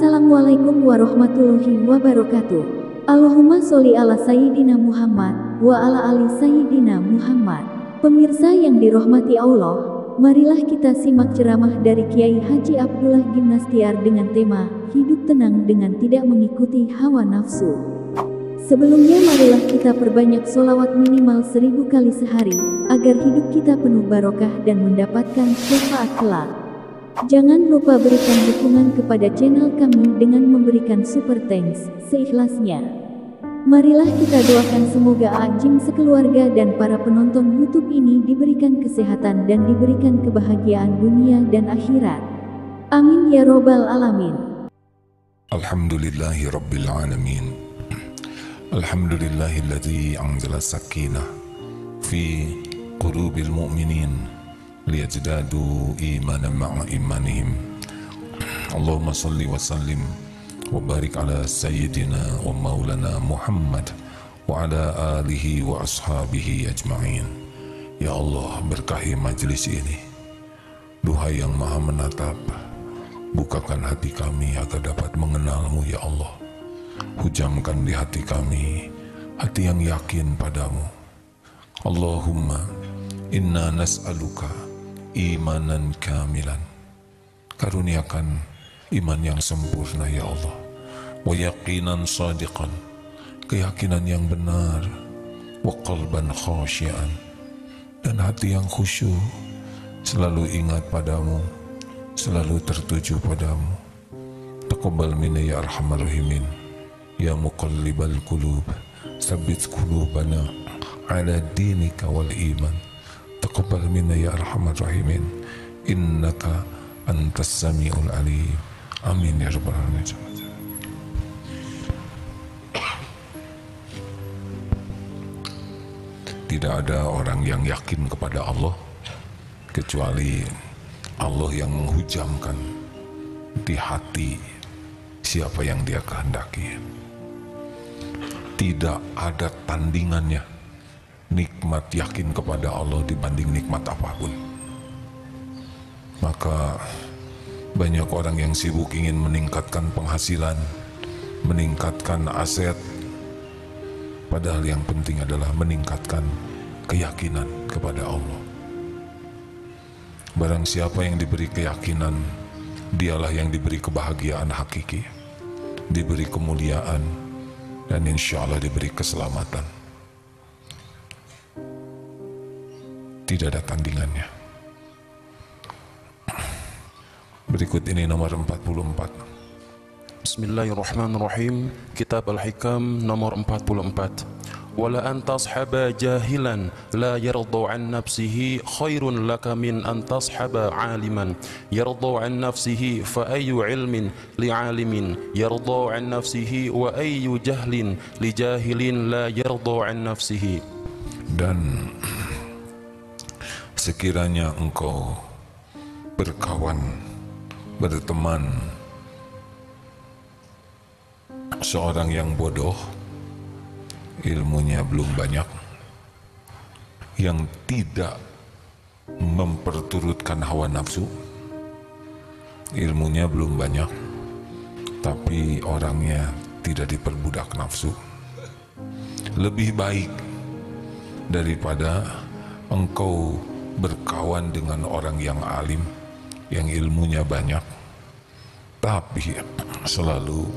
Assalamualaikum warahmatullahi wabarakatuh. Allahumma sholli ala Sayyidina Muhammad wa ala ali Sayyidina Muhammad. Pemirsa yang dirahmati Allah, marilah kita simak ceramah dari Kiai Haji Abdullah Gimnastiar dengan tema Hidup Tenang dengan Tidak Mengikuti Hawa Nafsu. Sebelumnya marilah kita perbanyak sholawat minimal 1000 kali sehari, agar hidup kita penuh barokah dan mendapatkan syafaat kelak. Jangan lupa berikan dukungan kepada channel kami dengan memberikan super thanks seikhlasnya. Marilah kita doakan semoga Ajim sekeluarga dan para penonton YouTube ini diberikan kesehatan dan diberikan kebahagiaan dunia dan akhirat. Amin ya robbal alamin. Alhamdulillahi rabbil alamin. Alhamdulillahilladzi anzala sakinah fi qulubil mu'minin liyazdadu imanan ma'a imanihim. Allahumma salli wa sallim wa barik ala sayyidina wa maulana Muhammad wa ala alihi wa ashabihi ajma'in. Ya Allah, berkahi majlis ini. Duhai yang maha menatap, bukakan hati kami agar dapat mengenalmu ya Allah. Hujamkan di hati kami hati yang yakin padamu. Allahumma inna nas'aluka imanan kamilan, karuniakan iman yang sempurna ya Allah. Wa yaqinan sadiqan, keyakinan yang benar. Wa qalban khasyian, dan hati yang khusyuk, selalu ingat padamu, selalu tertuju padamu. Taqabbal minna ya arhamar rahimin, ya muqallibal qulub, tsabbit qulubana ala dinika wal iman. Taqabbal minna ya arhamar rahimin, innaka antas samiul alim. Amin ya rabbal alamin. Tidak ada orang yang yakin kepada Allah kecuali Allah yang menghujamkan di hati siapa yang Dia kehendaki. Tidak ada tandingannya nikmat yakin kepada Allah dibanding nikmat apapun. Maka banyak orang yang sibuk ingin meningkatkan penghasilan, meningkatkan aset, padahal yang penting adalah meningkatkan keyakinan kepada Allah. Barang siapa yang diberi keyakinan, dialah yang diberi kebahagiaan hakiki, diberi kemuliaan, dan insya Allah diberi keselamatan. Tidak ada tandingannya. Berikut ini nomor 44. Bismillahirrahmanirrahim. Kitab Al-Hikam nomor 44. Wala an tashaba jahilan la yarda an nafsihi khairun laka min an tashaba aliman yarda an nafsihi fa ayyu ilmin li alimin yarda an nafsihi wa ayyu jahlin li jahilin la yarda an nafsihi. Dan sekiranya engkau berkawan, berteman seorang yang bodoh, ilmunya belum banyak, yang tidak memperturutkan hawa nafsu, ilmunya belum banyak, tapi orangnya tidak diperbudak nafsu, lebih baik daripada engkau berkawan dengan orang yang alim, yang ilmunya banyak, tapi selalu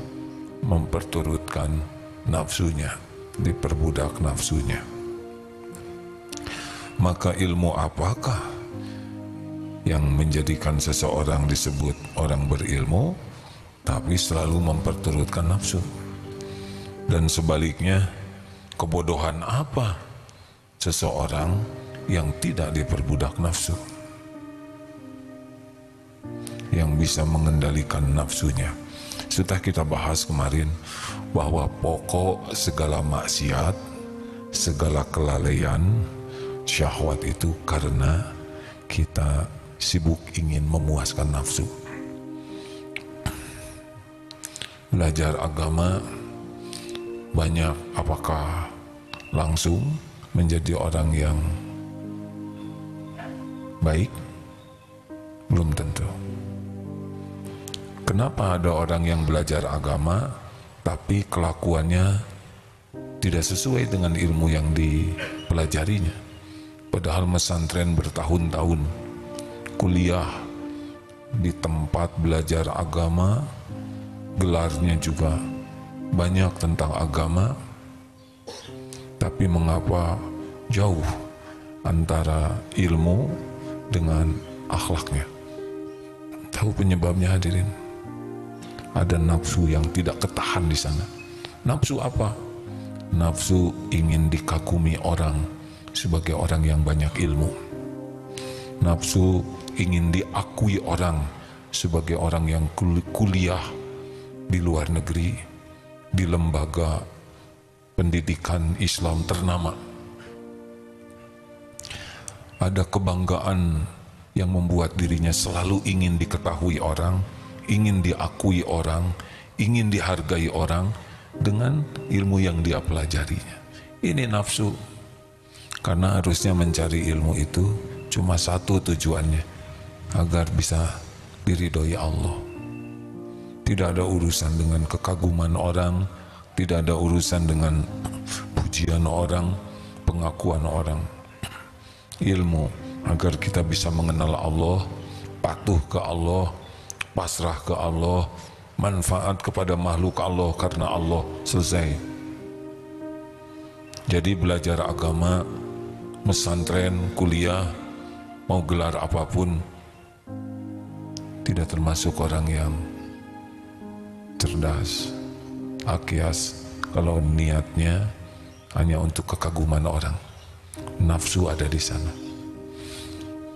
memperturutkan nafsunya, diperbudak nafsunya. Maka ilmu apakah yang menjadikan seseorang disebut orang berilmu, tapi selalu memperturutkan nafsu? Dan sebaliknya, kebodohan apa seseorang yang tidak diperbudak nafsu, yang bisa mengendalikan nafsunya? Sudah kita bahas kemarin bahwa pokok segala maksiat, segala kelalaian, syahwat itu karena kita sibuk ingin memuaskan nafsu. Belajar agama banyak, apakah langsung menjadi orang yang baik? Belum tentu. Kenapa ada orang yang belajar agama tapi kelakuannya tidak sesuai dengan ilmu yang dipelajarinya? Padahal pesantren bertahun-tahun, kuliah di tempat belajar agama, gelarnya juga banyak tentang agama, tapi mengapa jauh antara ilmu dengan akhlaknya? Tahu penyebabnya hadirin? Ada nafsu yang tidak ketahan di sana. Nafsu apa? Nafsu ingin dikagumi orang sebagai orang yang banyak ilmu. Nafsu ingin diakui orang sebagai orang yang kuliah di luar negeri, di lembaga pendidikan Islam ternama. Ada kebanggaan yang membuat dirinya selalu ingin diketahui orang, ingin diakui orang, ingin dihargai orang dengan ilmu yang dia pelajarinya. Ini nafsu. Karena harusnya mencari ilmu itu cuma satu tujuannya, agar bisa diridhoi Allah. Tidak ada urusan dengan kekaguman orang, tidak ada urusan dengan pujian orang, pengakuan orang. Ilmu agar kita bisa mengenal Allah, patuh ke Allah, pasrah ke Allah, manfaat kepada makhluk Allah karena Allah. Selesai. Jadi belajar agama, pesantren, kuliah, mau gelar apapun, tidak termasuk orang yang cerdas, akyas, kalau niatnya hanya untuk kekaguman orang. Nafsu ada di sana.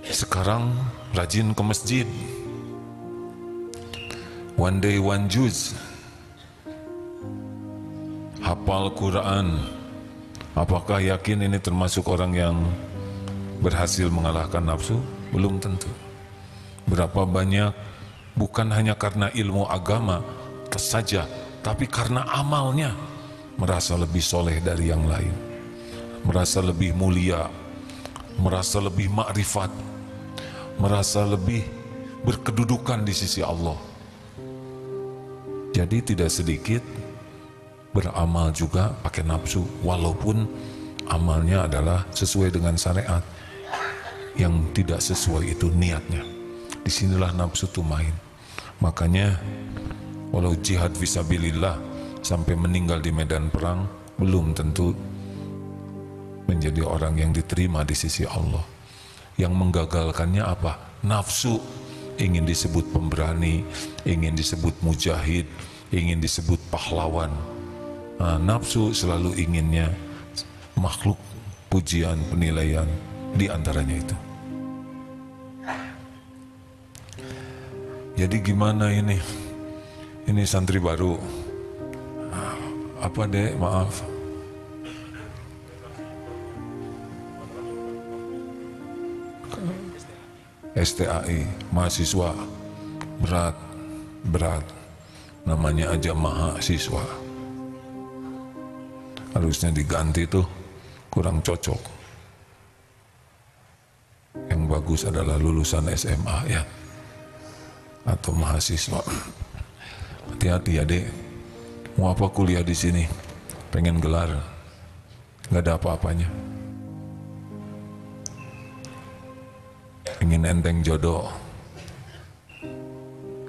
Sekarang rajin ke masjid, one day one juz, hafal Quran. Apakah yakin ini termasuk orang yang berhasil mengalahkan nafsu? Belum tentu. Berapa banyak bukan hanya karena ilmu agama saja, tapi karena amalnya merasa lebih soleh dari yang lain, merasa lebih mulia, merasa lebih makrifat, merasa lebih berkedudukan di sisi Allah. Jadi tidak sedikit beramal juga pakai nafsu, walaupun amalnya adalah sesuai dengan syariat. Yang tidak sesuai itu niatnya. Disinilah nafsu itu main. Makanya walau jihad fisabilillah sampai meninggal di medan perang, belum tentu menjadi orang yang diterima di sisi Allah. Yang menggagalkannya apa? Nafsu. Ingin disebut pemberani, ingin disebut mujahid, ingin disebut pahlawan. Nah, nafsu selalu inginnya makhluk, pujian, penilaian, di antaranya itu. Jadi gimana ini? Ini santri baru. Apa dek? Maaf. STAI, mahasiswa. Berat. Namanya aja mahasiswa. Harusnya diganti tuh, kurang cocok. Yang bagus adalah lulusan SMA ya, atau mahasiswa. Hati-hati ya dek, mau apa kuliah di sini? Pengen gelar, nggak ada apa-apanya. Ingin enteng jodoh.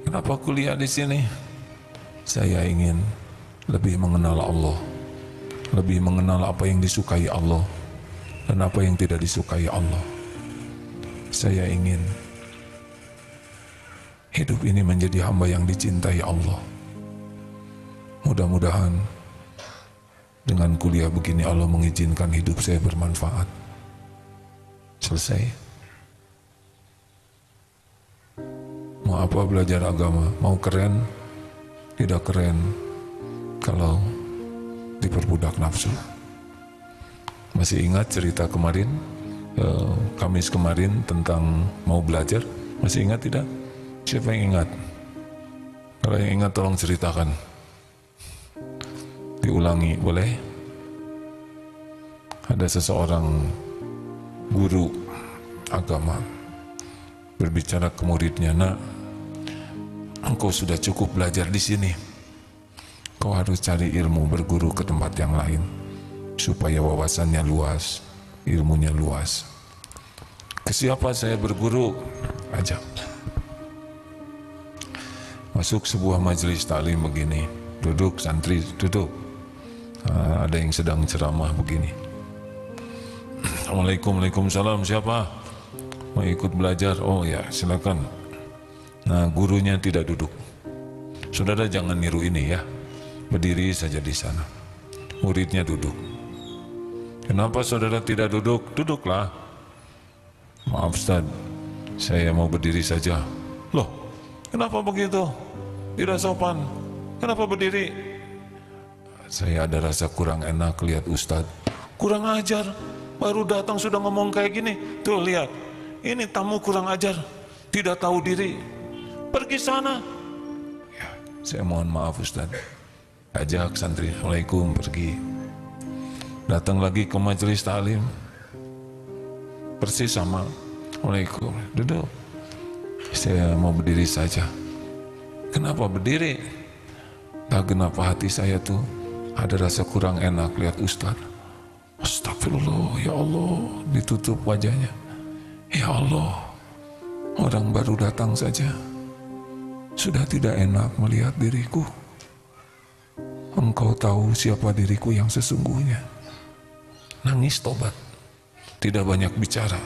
Kenapa kuliah di sini? Saya ingin lebih mengenal Allah, lebih mengenal apa yang disukai Allah dan apa yang tidak disukai Allah. Saya ingin hidup ini menjadi hamba yang dicintai Allah. Mudah-mudahan dengan kuliah begini Allah mengizinkan hidup saya bermanfaat. Selesai. Mau apa belajar agama? Mau keren? Tidak keren kalau diperbudak nafsu. Masih ingat cerita kemarin, Kamis kemarin tentang mau belajar? Masih ingat tidak? Siapa yang ingat? Kalau yang ingat tolong ceritakan. Diulangi, boleh? Ada seseorang guru agama berbicara ke muridnya, nak, engkau sudah cukup belajar di sini. Kau harus cari ilmu, berguru ke tempat yang lain, supaya wawasannya luas, ilmunya luas. Ke siapa saya berguru? Ajak. Masuk sebuah majelis taklim begini, duduk santri, duduk. Ada yang sedang ceramah begini. Assalamualaikum, waalaikumsalam, siapa? Mau ikut belajar? Oh ya, silakan. Nah, gurunya tidak duduk. Saudara jangan niru ini ya. Berdiri saja di sana. Muridnya duduk. Kenapa saudara tidak duduk? Duduklah. Maaf Ustaz, saya mau berdiri saja. Loh, kenapa begitu? Tidak sopan. Kenapa berdiri? Saya ada rasa kurang enak lihat Ustaz. Kurang ajar. Baru datang sudah ngomong kayak gini. Tuh lihat, ini tamu kurang ajar, tidak tahu diri. Pergi sana. Ya, saya mohon maaf Ustaz. Ajak santri, Assalamualaikum, pergi. Datang lagi ke majelis taklim, persis sama, Assalamualaikum, duduk. Saya mau berdiri saja. Kenapa berdiri? Tak kenapa hati saya tuh ada rasa kurang enak lihat Ustaz. Astagfirullah, ya Allah, ditutup wajahnya. Ya Allah, orang baru datang saja sudah tidak enak melihat diriku. Engkau tahu siapa diriku yang sesungguhnya. Nangis tobat, tidak banyak bicara.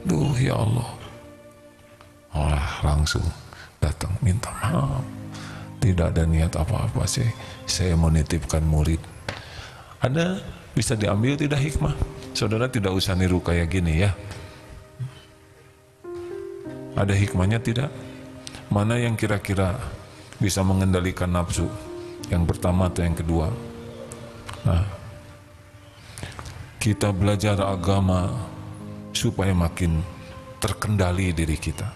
Duh ya Allah. Langsung datang minta maaf. Tidak ada niat apa-apa sih. Saya menitipkan murid. Ada bisa diambil tidak hikmah? Saudara tidak usah niru kayak gini ya. Ada hikmahnya tidak? Mana yang kira-kira bisa mengendalikan nafsu? Yang pertama atau yang kedua? Nah, kita belajar agama supaya makin terkendali diri kita.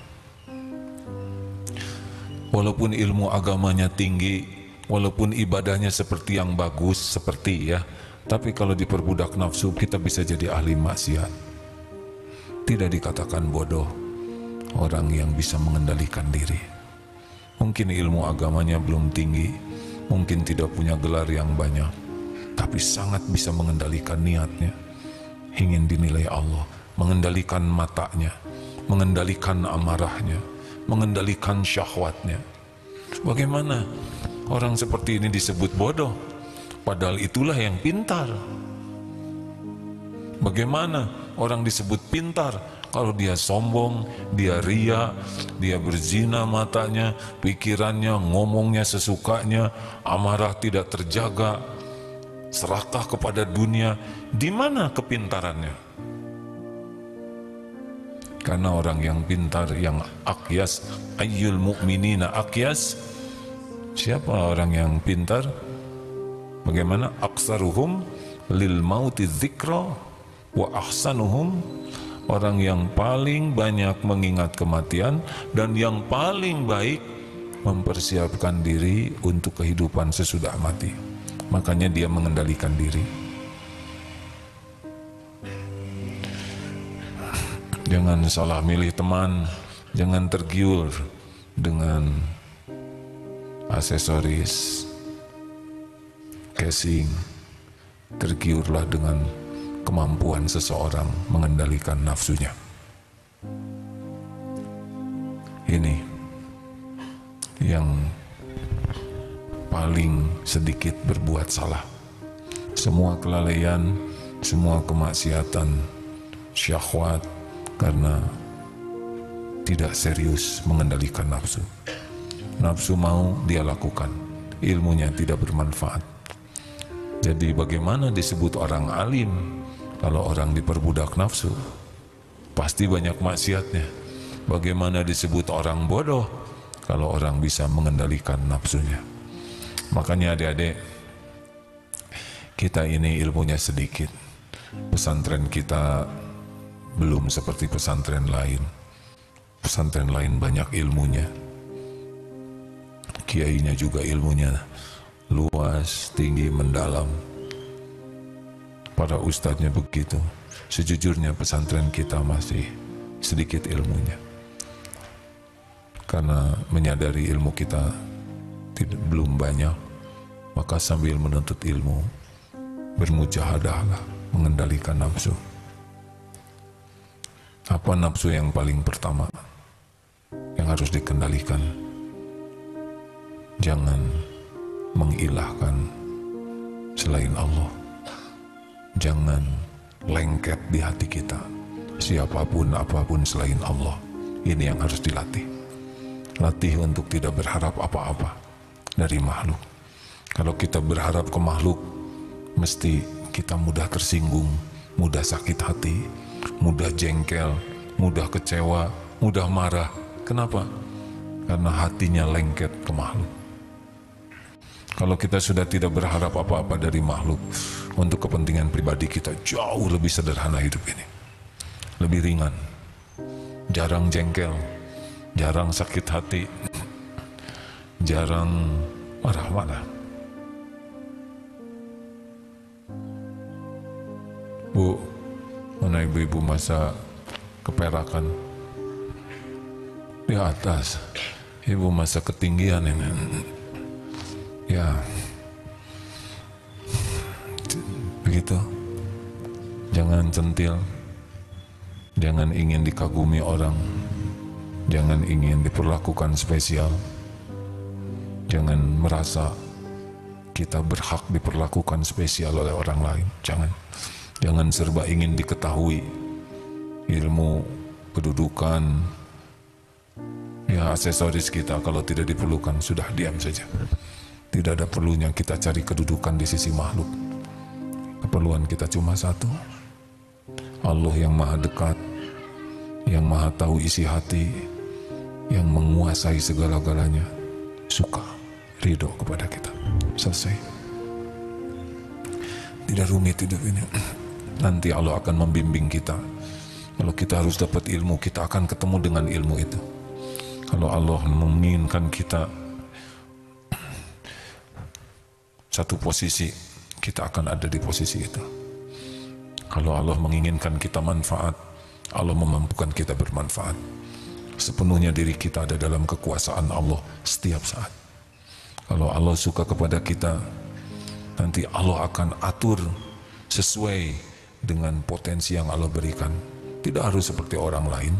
Walaupun ilmu agamanya tinggi, walaupun ibadahnya seperti yang bagus, seperti ya, tapi kalau diperbudak nafsu kita bisa jadi ahli maksiat. Tidak dikatakan bodoh orang yang bisa mengendalikan diri. Mungkin ilmu agamanya belum tinggi, mungkin tidak punya gelar yang banyak, tapi sangat bisa mengendalikan niatnya, ingin dinilai Allah, mengendalikan matanya, mengendalikan amarahnya, mengendalikan syahwatnya. Bagaimana orang seperti ini disebut bodoh? Padahal itulah yang pintar. Bagaimana orang disebut pintar kalau dia sombong, dia ria, dia berzina matanya, pikirannya, ngomongnya sesukanya, amarah tidak terjaga, serakah kepada dunia? Di mana kepintarannya? Karena orang yang pintar, yang akyas, ayyul mu'minina akyas. Siapa orang yang pintar? Bagaimana? Aksaruhum lil mauti dzikra wa ahsanuhum, orang yang paling banyak mengingat kematian dan yang paling baik mempersiapkan diri untuk kehidupan sesudah mati. Makanya dia mengendalikan diri. Jangan salah milih teman, jangan tergiur dengan aksesoris, casing. Tergiurlah dengan kemampuan seseorang mengendalikan nafsunya. Ini yang paling sedikit berbuat salah. Semua kelalaian, semua kemaksiatan, syahwat, karena tidak serius mengendalikan nafsu. Nafsu mau dia lakukan, ilmunya tidak bermanfaat. Jadi bagaimana disebut orang alim kalau orang diperbudak nafsu? Pasti banyak maksiatnya. Bagaimana disebut orang bodoh kalau orang bisa mengendalikan nafsunya? Makanya adik-adik, kita ini ilmunya sedikit. Pesantren kita belum seperti pesantren lain. Pesantren lain banyak ilmunya. Kiainya juga ilmunya luas, tinggi, mendalam. Para ustadznya begitu. Sejujurnya pesantren kita masih sedikit ilmunya. karena menyadari ilmu kita belum banyak, maka sambil menuntut ilmu, bermujahadahlah mengendalikan nafsu. Apa nafsu yang paling pertama yang harus dikendalikan? Jangan mengilahkan selain Allah. Jangan lengket di hati kita siapapun apapun selain Allah. Ini yang harus dilatih. Latih untuk tidak berharap apa-apa dari makhluk. Kalau kita berharap ke makhluk, mesti kita mudah tersinggung, mudah sakit hati, mudah jengkel, mudah kecewa, mudah marah. Kenapa? Karena hatinya lengket ke makhluk. Kalau kita sudah tidak berharap apa-apa dari makhluk, untuk kepentingan pribadi kita jauh lebih sederhana hidup ini, lebih ringan, jarang jengkel, jarang sakit hati, jarang marah-marah. Bu, mana ibu-ibu masa keperakan? Di atas. Ibu masa ketinggian ini. Ya, begitu. Jangan centil, jangan ingin dikagumi orang, jangan ingin diperlakukan spesial, jangan merasa kita berhak diperlakukan spesial oleh orang lain. Jangan serba ingin diketahui. Ilmu, kedudukan, ya aksesoris kita kalau tidak diperlukan, sudah diam saja. Tidak ada perlunya kita cari kedudukan di sisi makhluk. Keperluan kita cuma satu, Allah yang maha dekat, yang maha tahu isi hati, yang menguasai segala-galanya, suka, ridho kepada kita. Selesai. Tidak rumit hidup ini. Nanti Allah akan membimbing kita. Kalau kita harus dapat ilmu, kita akan ketemu dengan ilmu itu. Kalau Allah menginginkan kita satu posisi, kita akan ada di posisi itu. Kalau Allah menginginkan kita manfaat, Allah memampukan kita bermanfaat. Sepenuhnya diri kita ada dalam kekuasaan Allah setiap saat. Kalau Allah suka kepada kita, nanti Allah akan atur sesuai dengan potensi yang Allah berikan. Tidak harus seperti orang lain.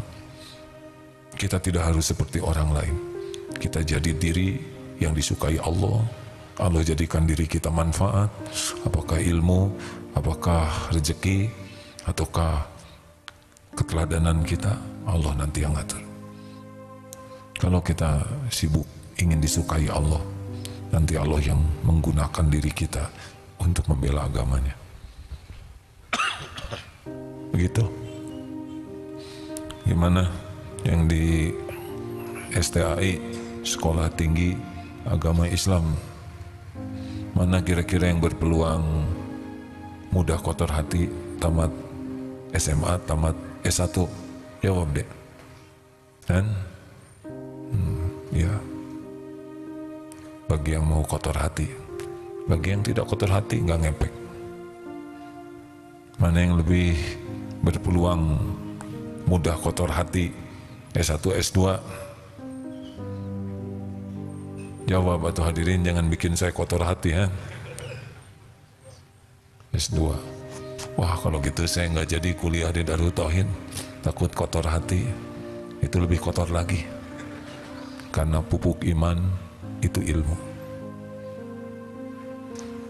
Kita tidak harus seperti orang lain. Kita jadi diri yang disukai Allah. Allah jadikan diri kita manfaat, apakah ilmu, apakah rezeki, ataukah keteladanan kita, Allah nanti yang atur. Kalau kita sibuk ingin disukai Allah, nanti Allah yang menggunakan diri kita untuk membela agamanya. Begitu. Gimana yang di STAI, Sekolah Tinggi Agama Islam, mana kira-kira yang berpeluang mudah kotor hati, tamat SMA, tamat S1? Jawab deh. Dan ya, bagi yang mau kotor hati, bagi yang tidak kotor hati nggak ngepek. Mana yang lebih berpeluang mudah kotor hati, S1, S2? Jawab atau hadirin, jangan bikin saya kotor hati ya. S2. Wah, kalau gitu saya nggak jadi kuliah di Darul Tauhid, takut kotor hati. Itu lebih kotor lagi, karena pupuk iman itu ilmu.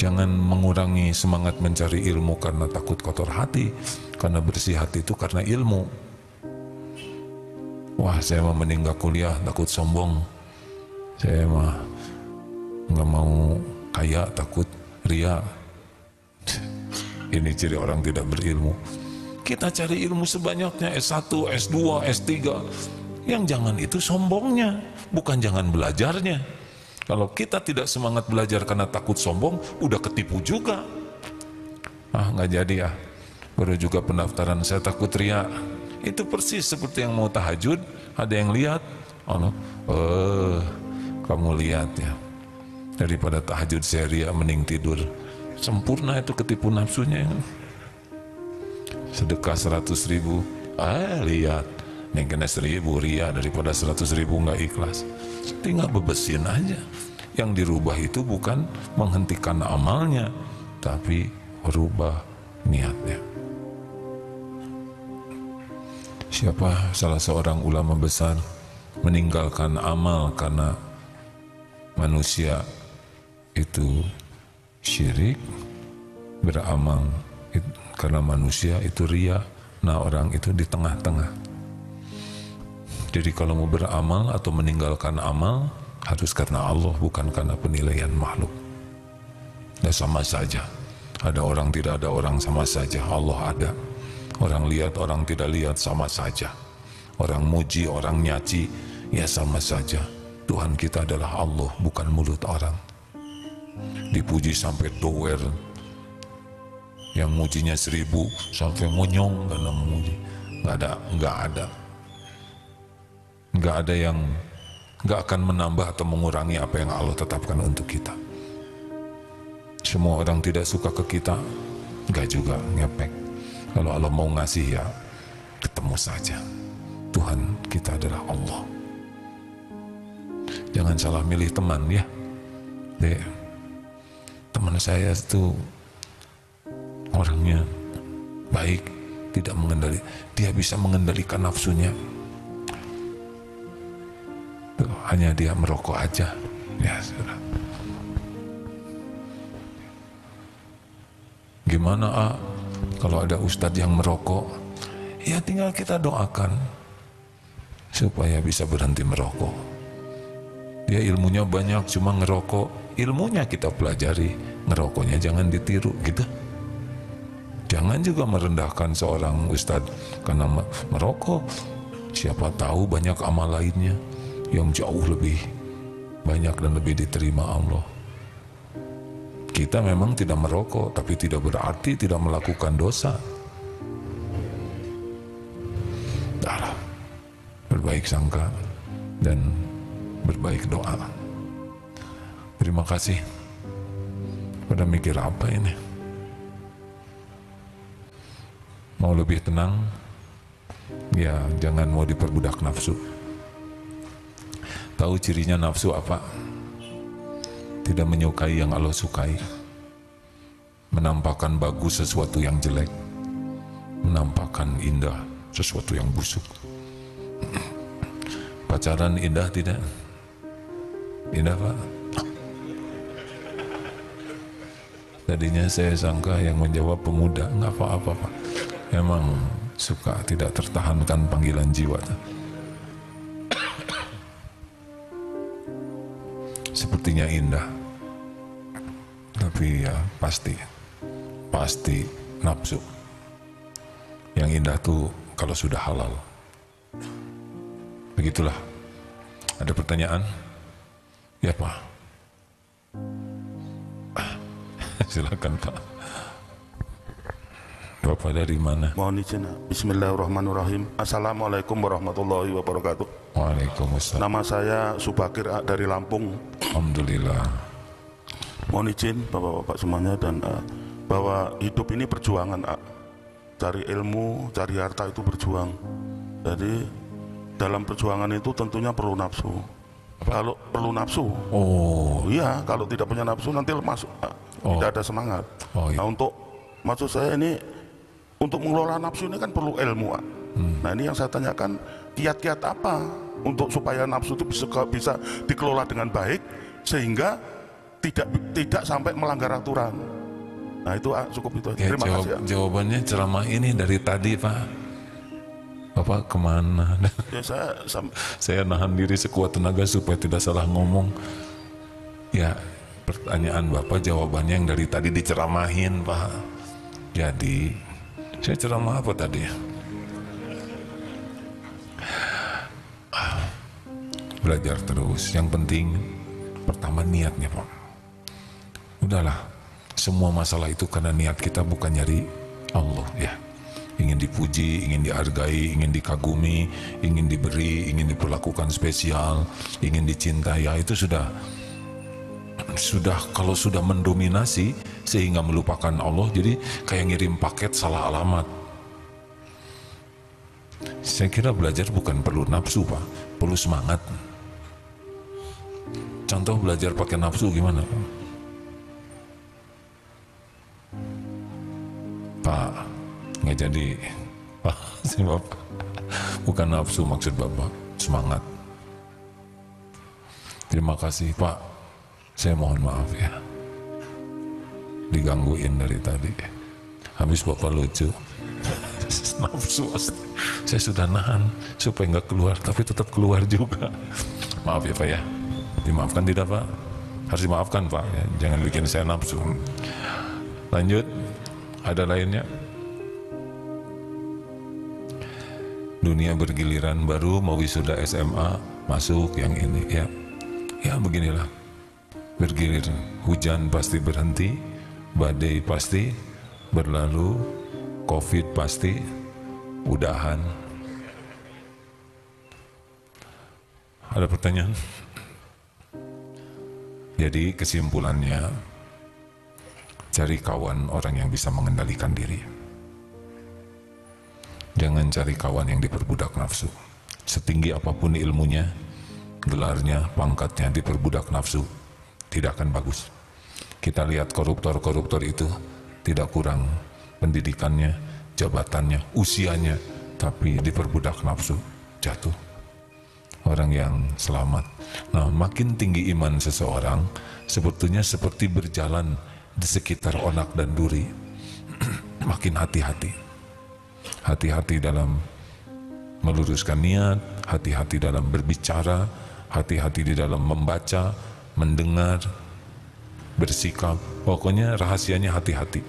Jangan mengurangi semangat mencari ilmu karena takut kotor hati, karena bersih hati itu karena ilmu. Wah, saya mah mending nggak kuliah, takut sombong. Saya mah nggak mau kaya, takut ria. Ini ciri orang tidak berilmu. Kita cari ilmu sebanyaknya, S1, S2, S3. Yang jangan itu sombongnya, bukan jangan belajarnya. Kalau kita tidak semangat belajar karena takut sombong, udah ketipu juga. Ah, nggak jadi ya. Baru juga pendaftaran, saya takut ria. Itu persis seperti yang mau tahajud, ada yang lihat, Allah, kamu lihat ya, daripada tahajud saya ria, mending tidur. Sempurna itu ketipu nafsunya. Sedekah 100.000, lihat yang kena 1000 ria daripada 100.000 nggak ikhlas. Tinggal bebesin aja. Yang dirubah itu bukan menghentikan amalnya, tapi merubah niatnya. Siapa salah seorang ulama besar meninggalkan amal karena manusia itu syirik, beramal karena manusia itu ria. Nah, orang itu di tengah-tengah. Jadi kalau mau beramal atau meninggalkan amal harus karena Allah, bukan karena penilaian makhluk. Dan sama saja, ada orang tidak ada orang sama saja, Allah ada. Orang lihat orang tidak lihat sama saja. Orang muji orang nyaci ya sama saja. Tuhan kita adalah Allah, bukan mulut orang. Dipuji sampai doer, yang mujinya 1000 sampai monyong karena memuji. Nggak ada yang nggak akan menambah atau mengurangi apa yang Allah tetapkan untuk kita. Semua orang tidak suka ke kita, nggak juga ngepek. Kalau Allah mau ngasih ya ketemu saja. Tuhan kita adalah Allah. Jangan salah milih teman ya. Teman saya itu orangnya baik, tidak dia bisa mengendalikan nafsunya. Hanya dia merokok aja, ya sudah. Gimana kalau ada ustadz yang merokok? Ya tinggal kita doakan supaya bisa berhenti merokok. Dia ilmunya banyak, cuma ngerokok. Ilmunya kita pelajari, ngerokoknya jangan ditiru gitu. Jangan juga merendahkan seorang ustadz karena merokok. Siapa tahu banyak amal lainnya yang jauh lebih banyak dan lebih diterima Allah. Kita memang tidak merokok, tapi tidak berarti tidak melakukan dosa. Darah, berbaik sangka dan berbaik doa. Terima kasih. Pada mikir apa ini? Mau lebih tenang? Ya, jangan mau diperbudak nafsu. Tahu cirinya nafsu apa? Tidak menyukai yang Allah sukai, menampakkan bagus sesuatu yang jelek, menampakkan indah sesuatu yang busuk. Pacaran indah tidak? Indah Pak? Tadinya saya sangka yang menjawab pemuda. Nggak apa-apa Pak, emang suka tidak tertahankan panggilan jiwa. Sepertinya indah, tapi ya pasti nafsu. Yang indah tuh kalau sudah halal. Begitulah. Ada pertanyaan? Ya Pak. Silakan Pak. Bapak dari mana? Mohon izin. Bismillahirrahmanirrahim. Assalamualaikum warahmatullahi wabarakatuh. Waalaikumsalam. Nama saya Subakir dari Lampung. Alhamdulillah. Mohon izin Bapak-bapak semuanya dan bahwa hidup ini perjuangan. Cari ilmu, cari harta itu berjuang. Jadi dalam perjuangan itu tentunya perlu nafsu. Kalau perlu nafsu, iya, kalau tidak punya nafsu nanti lemas, tidak ada semangat. Nah, untuk maksud saya ini, untuk mengelola nafsu ini kan perlu ilmu. Nah, ini yang saya tanyakan, kiat-kiat apa untuk supaya nafsu itu bisa dikelola dengan baik sehingga tidak sampai melanggar aturan. Nah, itu cukup itu. Ya, terima kasih. Jawabannya ceramah ini dari tadi Pak. Bapak kemana? Ya, saya nahan diri sekuat tenaga supaya tidak salah ngomong. Ya, pertanyaan Bapak jawabannya yang dari tadi diceramahin Pak. Jadi saya ceramah apa tadi? Belajar terus. Yang penting pertama niatnya Pak. Udahlah, semua masalah itu karena niat kita bukan nyari Allah ya. Ingin dipuji, ingin dihargai, ingin dikagumi, ingin diberi, ingin diperlakukan spesial, ingin dicintai, ya itu sudah kalau sudah mendominasi sehingga melupakan Allah, jadi kayak ngirim paket salah alamat. Saya kira belajar bukan perlu nafsu Pak, perlu semangat. Contoh belajar pakai nafsu gimana Pak? Pak, nggak jadi. Pak, si Bapak, bukan nafsu maksud Bapak, semangat. Terima kasih Pak, saya mohon maaf ya, digangguin dari tadi. Habis Bapak lucu, nafsu saya sudah nahan supaya nggak keluar, tapi tetap keluar juga. Maaf ya Pak ya, dimaafkan tidak Pak? Harus dimaafkan Pak ya, jangan bikin saya nafsu. Lanjut, ada lainnya. Dunia bergiliran, baru mau wisuda SMA masuk yang ini ya. Ya beginilah, bergilir, hujan pasti berhenti, badai pasti berlalu, COVID pasti udahan. Ada pertanyaan? Jadi kesimpulannya, cari kawan orang yang bisa mengendalikan diri. Jangan cari kawan yang diperbudak nafsu. Setinggi apapun ilmunya, gelarnya, pangkatnya, diperbudak nafsu, tidak akan bagus. Kita lihat koruptor-koruptor itu tidak kurang pendidikannya, jabatannya, usianya, tapi diperbudak nafsu, jatuh. Orang yang selamat. Nah, makin tinggi iman seseorang, sebetulnya seperti berjalan di sekitar onak dan duri. Makin hati-hati. Hati-hati dalam meluruskan niat, hati-hati dalam berbicara, hati-hati di dalam membaca, mendengar, bersikap. Pokoknya rahasianya hati-hati.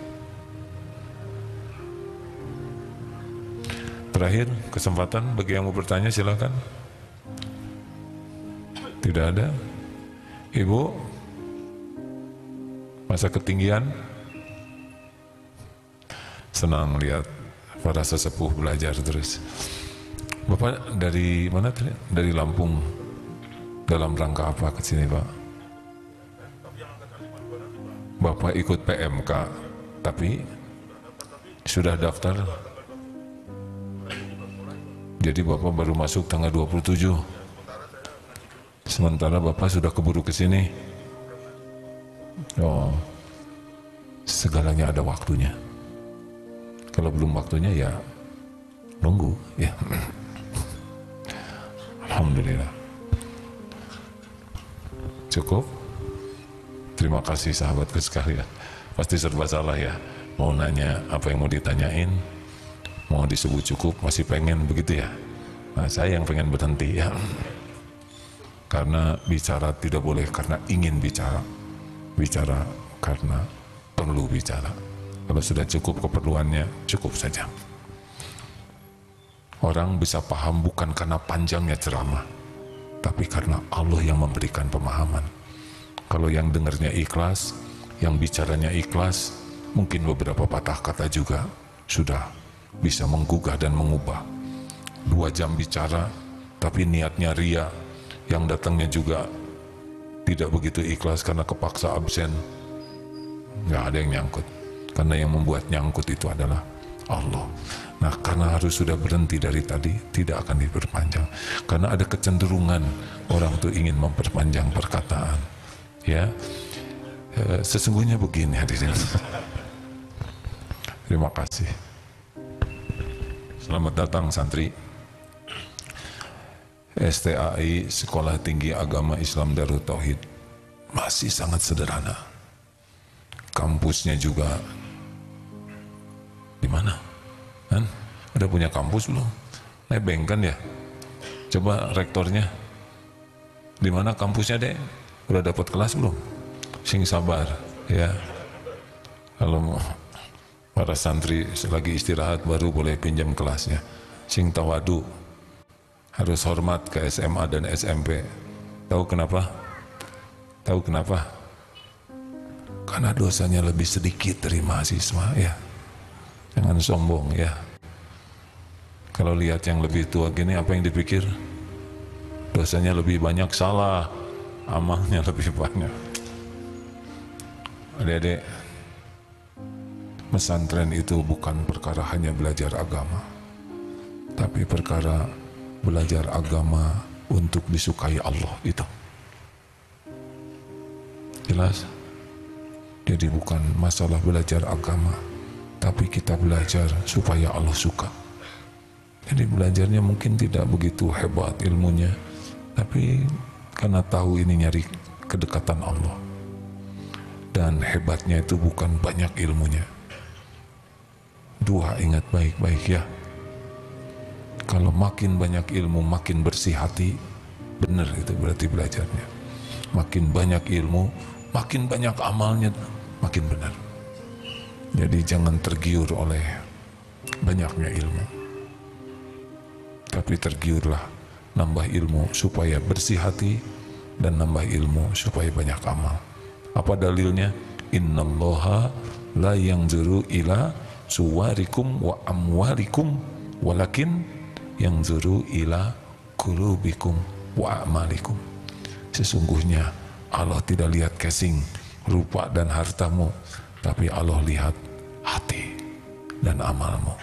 Terakhir, kesempatan bagi yang mau bertanya silakan. Tidak ada? Ibu? Masa ketinggian? Senang lihat para sesepuh belajar terus. Bapak dari mana tadi? Dari Lampung. Dalam rangka apa ke sini Pak? Bapak ikut PMK, tapi sudah daftar. Jadi Bapak baru masuk tanggal 27. Sementara Bapak sudah keburu ke sini. Oh, segalanya ada waktunya. Kalau belum waktunya ya nunggu ya. Alhamdulillah. Cukup. Terima kasih sahabatku sekalian. Pasti serba salah ya. Mau nanya apa yang mau ditanyain, mau disebut cukup, masih pengen begitu ya. Nah, saya yang pengen berhenti ya. Karena bicara tidak boleh karena ingin bicara. Bicara karena perlu bicara. Kalau sudah cukup keperluannya, cukup saja. Orang bisa paham bukan karena panjangnya ceramah, tapi karena Allah yang memberikan pemahaman. Kalau yang dengarnya ikhlas, yang bicaranya ikhlas, mungkin beberapa patah kata juga sudah bisa menggugah dan mengubah. 2 jam bicara, tapi niatnya ria, yang datangnya juga tidak begitu ikhlas karena kepaksa absen. Nggak ada yang nyangkut, karena yang membuat nyangkut itu adalah Allah. Nah, karena harus sudah berhenti dari tadi, tidak akan diperpanjang. Karena ada kecenderungan orang tuh ingin memperpanjang perkataan. Ya, sesungguhnya begini hadirin. Terima kasih. Selamat datang santri. STAI, Sekolah Tinggi Agama Islam Darut Tauhid, masih sangat sederhana. Kampusnya juga di mana? Kan? Udah punya kampus belum? Nebeng kan ya? Coba rektornya, di mana kampusnya deh? Udah dapat kelas belum? Sing sabar ya. Kalau para santri lagi istirahat baru boleh pinjam kelasnya. Sing tawadu, harus hormat ke SMA dan SMP. Tahu kenapa? Tahu kenapa? Karena dosanya lebih sedikit dari mahasiswa ya. Jangan sombong ya. Kalau lihat yang lebih tua gini, apa yang dipikir? Dosanya lebih banyak, salah. Amalnya lebih banyak. Adik-adik, pesantren itu bukan perkara hanya belajar agama, tapi perkara belajar agama untuk disukai Allah itu. Jelas? Jadi bukan masalah belajar agama, tapi kita belajar supaya Allah suka. Jadi belajarnya mungkin tidak begitu hebat ilmunya, tapi karena tahu ini nyari kedekatan Allah. Dan hebatnya itu bukan banyak ilmunya. Dua, ingat baik-baik ya. Kalau makin banyak ilmu, makin bersih hati, benar itu berarti belajarnya. Makin banyak ilmu, makin banyak amalnya, makin benar. Jadi jangan tergiur oleh banyaknya ilmu, tapi tergiurlah nambah ilmu supaya bersih hati, dan nambah ilmu supaya banyak amal. Apa dalilnya? Innallaha la yanzuru ila suwarikum wa amwalikum walakin yanzuru ila qulubikum wa a'malikum. Sesungguhnya Allah tidak lihat casing, rupa dan hartamu, tapi Allah lihat hati dan amalmu.